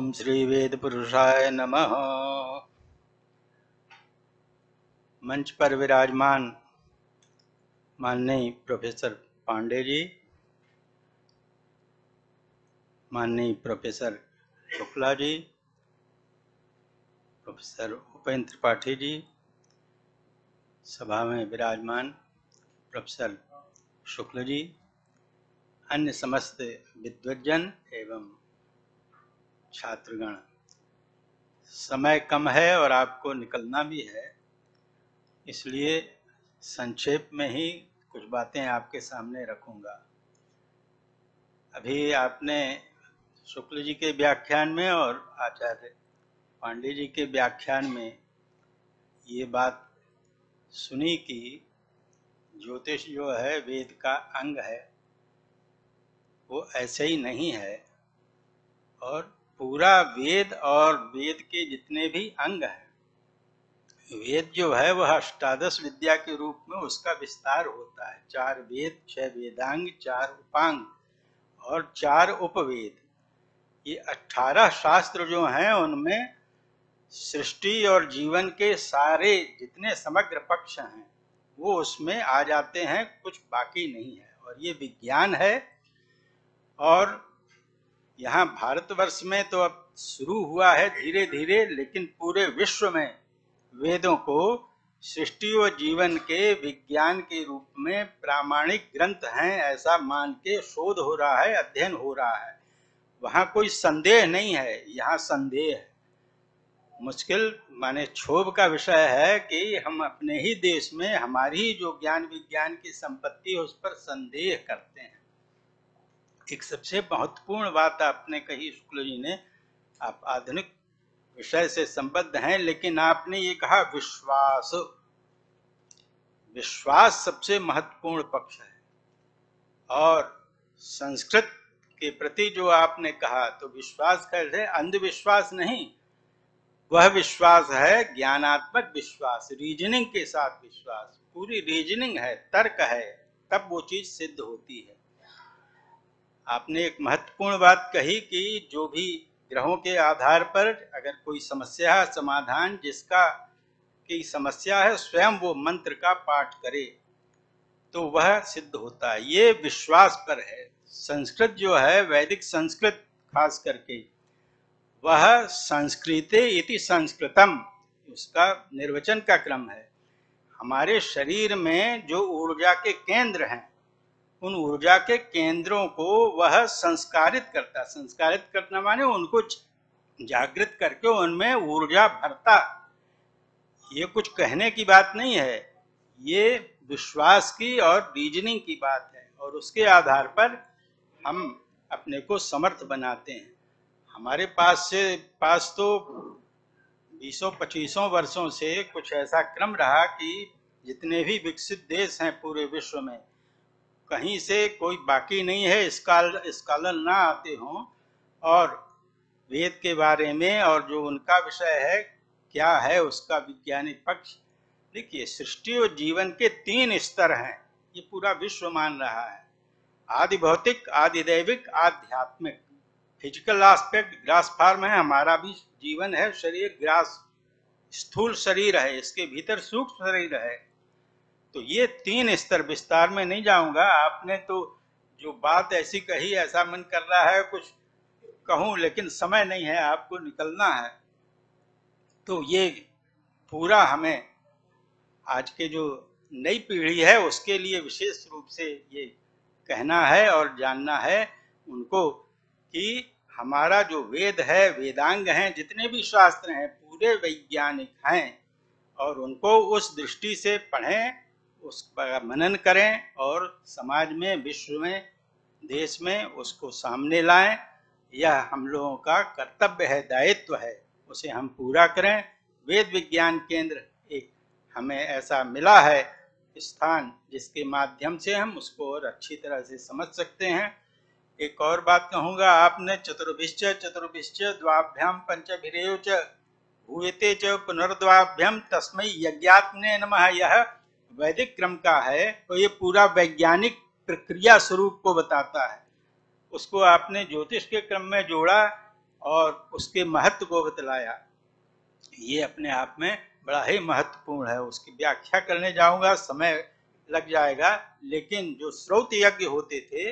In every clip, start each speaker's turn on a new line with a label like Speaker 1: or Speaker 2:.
Speaker 1: ओम श्री वेद पुरुषाय नमः। मंच पर विराजमान माननीय प्रोफेसर पांडे जी, माननीय प्रोफेसर शुक्ला जी, प्रोफेसर उपेंद्र त्रिपाठी जी, सभा में विराजमान प्रोफेसर शुक्ल जी, अन्य समस्त विद्वज्जन एवं छात्रगण, समय कम है और आपको निकलना भी है, इसलिए संक्षेप में ही कुछ बातें आपके सामने रखूंगा। अभी आपने शुक्ल जी के व्याख्यान में और आचार्य पांडे जी के व्याख्यान में ये बात सुनी कि ज्योतिष जो है वेद का अंग है, वो ऐसे ही नहीं है, और पूरा वेद और वेद के जितने भी अंग हैं, वेद जो है वह अष्टादश विद्या के रूप में उसका विस्तार होता है। 4 वेद, 6 वेदांग, 4 उपांग और 4 उपवेद। ये 18 शास्त्र जो हैं उनमें सृष्टि और जीवन के सारे जितने समग्र पक्ष हैं वो उसमें आ जाते हैं, कुछ बाकी नहीं है। और ये विज्ञान है, और यहाँ भारतवर्ष में तो अब शुरू हुआ है धीरे धीरे, लेकिन पूरे विश्व में वेदों को सृष्टि और जीवन के विज्ञान के रूप में प्रामाणिक ग्रंथ हैं ऐसा मान के शोध हो रहा है, अध्ययन हो रहा है। वहाँ कोई संदेह नहीं है, यहाँ संदेह है। मुश्किल माने क्षोभ का विषय है कि हम अपने ही देश में हमारी जो ज्ञान विज्ञान की संपत्ति है उस पर संदेह करते हैं। एक सबसे महत्वपूर्ण बात आपने कही शुक्ल जी ने, आप आधुनिक विषय से संबद्ध हैं, लेकिन आपने ये कहा विश्वास। विश्वास सबसे महत्वपूर्ण पक्ष है। और संस्कृत के प्रति जो आपने कहा, तो विश्वास कैसे, अंधविश्वास नहीं, वह विश्वास है ज्ञानात्मक विश्वास, रीजनिंग के साथ विश्वास। पूरी रीजनिंग है, तर्क है, तब वो चीज सिद्ध होती है। आपने एक महत्वपूर्ण बात कही कि जो भी ग्रहों के आधार पर अगर कोई समस्या है, समाधान जिसका की समस्या है, स्वयं वो मंत्र का पाठ करे तो वह सिद्ध होता है। ये विश्वास पर है। संस्कृत जो है, वैदिक संस्कृत खास करके, वह संस्कृते इति संस्कृतम, उसका निर्वचन का क्रम है। हमारे शरीर में जो ऊर्जा के केंद्र हैं, उन ऊर्जा के केंद्रों को वह संस्कारित करता। संस्कारित करना माने उनको जागृत करके उनमें ऊर्जा भरता। ये कुछ कहने की बात नहीं है, ये विश्वास की और रीजनिंग की बात है, और उसके आधार पर हम अपने को समर्थ बनाते हैं। हमारे पास तो 20-25 वर्षों से कुछ ऐसा क्रम रहा कि जितने भी विकसित देश हैं पूरे विश्व में, कहीं से कोई बाकी नहीं है स्कॉलर ना आते हों और वेद के बारे में और जो उनका विषय है क्या है उसका वैज्ञानिक पक्ष। देखिए, सृष्टि और जीवन के 3 स्तर हैं, ये पूरा विश्व मान रहा है। आदि भौतिक, आदि दैविक, आध्यात्मिक। फिजिकल एस्पेक्ट ग्रास फॉर्म है, हमारा भी जीवन है, शरीर ग्रास स्थूल शरीर है, इसके भीतर सूक्ष्म शरीर है। तो ये 3 स्तर, विस्तार में नहीं जाऊंगा। आपने तो जो बात ऐसी कही, ऐसा मन कर रहा है कुछ कहूं, लेकिन समय नहीं है, आपको निकलना है। तो ये पूरा हमें आज के जो नई पीढ़ी है उसके लिए विशेष रूप से ये कहना है और जानना है उनको कि हमारा जो वेद है, वेदांग हैं, जितने भी शास्त्र हैं, पूरे वैज्ञानिक हैं, और उनको उस दृष्टि से पढ़ें, उस पर मनन करें और समाज में, विश्व में, देश में उसको सामने लाएं। यह हम लोगों का कर्तव्य है, दायित्व है, उसे हम पूरा करें। वेद विज्ञान केंद्र एक हमें ऐसा मिला है स्थान जिसके माध्यम से हम उसको और अच्छी तरह से समझ सकते हैं। एक और बात कहूँगा, आपने चतुर्भिश्च द्वाभ्याम पंचभिरेव च भूयते च पुनर्द्वाभ्याम तस्मै यज्ञात्मने नमः, यह वैदिक क्रम का है, तो ये पूरा वैज्ञानिक प्रक्रिया स्वरूप को बताता है। उसको आपने ज्योतिष के क्रम में जोड़ा, और उसके महत्व को बतलाया, ये अपने आप में बड़ा ही महत्वपूर्ण है। उसकी व्याख्या करने जाऊंगा समय लग जाएगा, लेकिन जो श्रौत यज्ञ होते थे,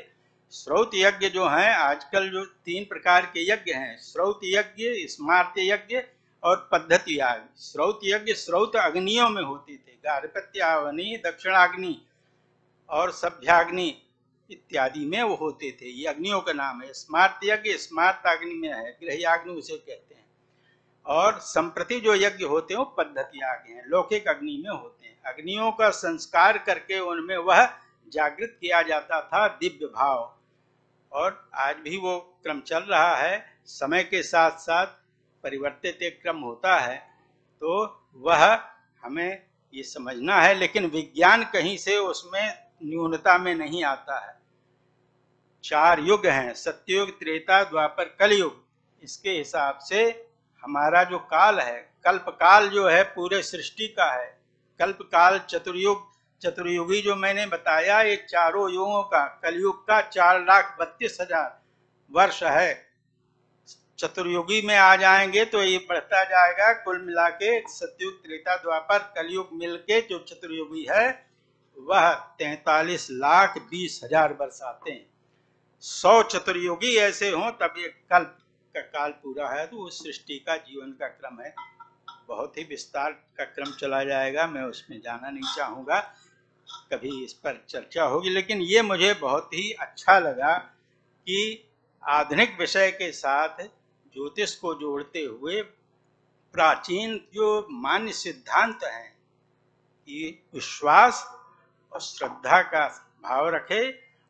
Speaker 1: श्रौत यज्ञ जो हैं, आजकल जो 3 प्रकार के यज्ञ हैं, श्रौत यज्ञ, स्मार्त यज्ञ और पद्धति याग। श्रौत यज्ञ श्रौत अग्नियों में होते थे, गार्हपत्यावनी, दक्षिणाग्नि और सभ्याग्नि इत्यादि में वो होते थे, ये अग्नियों का नाम है। स्मार्त यज्ञ स्मार्त अग्नि में है, गृहयाग्नि उसे कहते हैं। और संप्रति जो यज्ञ होते हैं वो पद्धति आगे हैं, लौकिक अग्नि में होते हैं। अग्नियों का संस्कार करके उनमें वह जागृत किया जाता था दिव्य भाव, और आज भी वो क्रम चल रहा है। समय के साथ साथ परिवर्तित एक क्रम होता है, तो वह हमें ये समझना है, लेकिन विज्ञान कहीं से उसमें न्यूनता में नहीं आता है। 4 युग हैं, सत्ययुग, त्रेता, द्वापर, कलयुग। इसके हिसाब से हमारा जो काल है, कल्प काल जो है पूरे सृष्टि का है। कल्प काल चतुर्युग, चतुर्युगी जो मैंने बताया, ये चारों युगों का, कलयुग का 4,32,000 वर्ष है। चतुर्युगी में आ जाएंगे तो ये बढ़ता जाएगा, कुल मिला के सतयुग, त्रेता, द्वापर, कलयुग मिलके जो चतुर्युगी है वह 43,20,000 वर्ष आते हैं। 100 चतुर्युगी ऐसे हों तब ये कल्प का काल पूरा है। तो उस सृष्टि का जीवन का क्रम है, बहुत ही विस्तार का क्रम चला जाएगा, मैं उसमें जाना नहीं चाहूँगा, कभी इस पर चर्चा होगी। लेकिन ये मुझे बहुत ही अच्छा लगा कि आधुनिक विषय के साथ ज्योतिष को जोड़ते हुए प्राचीन जो मान्य सिद्धांत हैं कि विश्वास और श्रद्धा का भाव रखे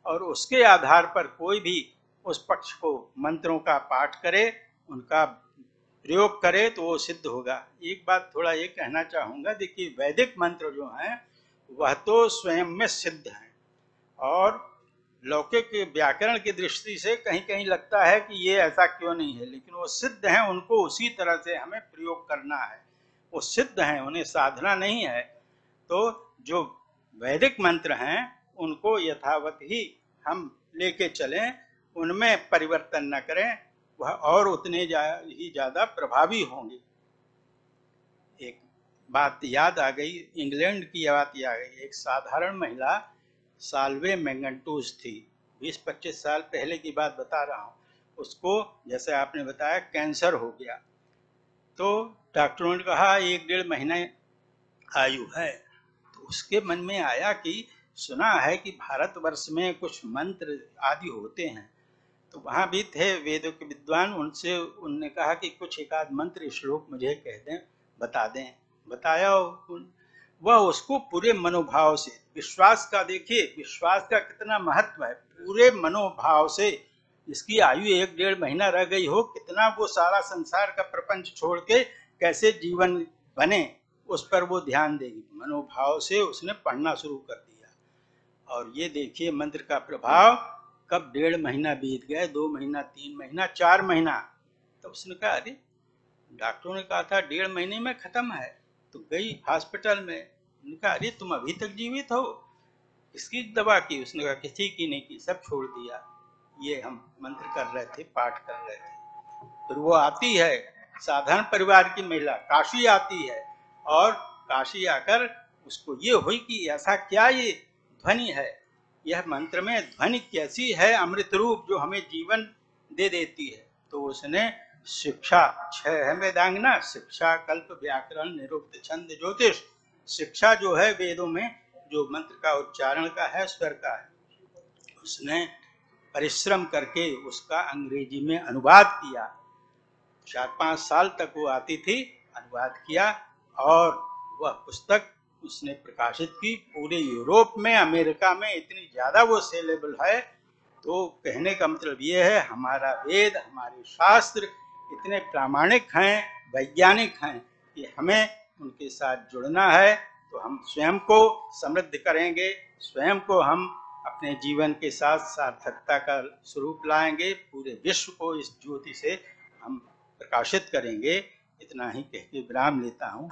Speaker 1: और उसके आधार पर कोई भी उस पक्ष को मंत्रों का पाठ करे, उनका प्रयोग करे तो वो सिद्ध होगा। एक बात थोड़ा ये कहना चाहूँगा, देखिए वैदिक मंत्र जो हैं वह तो स्वयं में सिद्ध हैं, और लौकिक व्याकरण की दृष्टि से कहीं कहीं लगता है कि ये ऐसा क्यों नहीं है, लेकिन वो सिद्ध हैं, उनको उसी तरह से हमें प्रयोग करना है। वो सिद्ध हैं, उन्हें साधना नहीं है। तो जो वैदिक मंत्र हैं उनको यथावत ही हम लेके चलें, उनमें परिवर्तन न करें, वह और उतने ही ज़्यादा प्रभावी होंगे। एक बात याद आ गई, इंग्लैंड की बात आ गई। एक साधारण महिला साल्वे मैंगंटूस थी, 20-25 साल पहले की बात बता रहा हूँ। उसको जैसे आपने बताया कैंसर हो गया, तो डॉक्टरों ने कहा 1-1.5 महीने आयु है। तो उसके मन में आया कि सुना है कि भारतवर्ष में कुछ मंत्र आदि होते हैं, तो वहाँ भी थे वेदों के विद्वान, उनसे उनने कहा कि कुछ एक आध मंत्र श्लोक मुझे कह दें, बता दें। बताया, वह उसको पूरे मनोभाव से, विश्वास का, देखिए विश्वास का कितना महत्व है, पूरे मनोभाव से, जिसकी आयु 1-1.5 महीना रह गई हो, कितना वो सारा संसार का प्रपंच छोड़ के कैसे जीवन बने उस पर वो ध्यान देगी। मनोभाव से उसने पढ़ना शुरू कर दिया, और ये देखिए मंत्र का प्रभाव, कब 1.5 महीना बीत गए, 2 महीना, 3 महीना, 4 महीना। तो उसने कहा अरे, डॉक्टरों ने कहा था 1.5 महीने में खत्म है। तो गई हॉस्पिटल में, उन्होंने कहा अरे तुम अभी तक जीवित हो, किसकी दवा की? उसने कहा किसी की नहीं की, सब छोड़ दिया, ये हम मंत्र कर रहे थे, पाठ कर रहे थे। फिर वो आती है, साधारण परिवार की महिला, काशी आती है, और काशी आकर उसको ये हुई कि ऐसा क्या ये ध्वनि है, यह मंत्र में ध्वनि कैसी है, अमृत रूप जो हमें जीवन दे देती है। तो उसने शिक्षा 6 है वेदांगना, शिक्षा, कल्प, व्याकरण, निरुक्त, छंद, ज्योतिष। शिक्षा जो है वेदों में जो मंत्र का उच्चारण का है, स्वर का है, उसने परिश्रम करके उसका अंग्रेजी में अनुवाद किया। 4-5 साल तक वो आती थी, अनुवाद किया, और वह पुस्तक उसने प्रकाशित की। पूरे यूरोप में, अमेरिका में इतनी ज़्यादा वो सेलेबल है। तो कहने का मतलब ये है, हमारा वेद, हमारे शास्त्र इतने प्रामाणिक हैं, वैज्ञानिक हैं कि हमें उनके साथ जुड़ना है। तो हम स्वयं को समृद्ध करेंगे, स्वयं को हम अपने जीवन के साथ सार्थकता का स्वरूप लाएंगे, पूरे विश्व को इस ज्योति से हम प्रकाशित करेंगे। इतना ही कह के विराम लेता हूँ।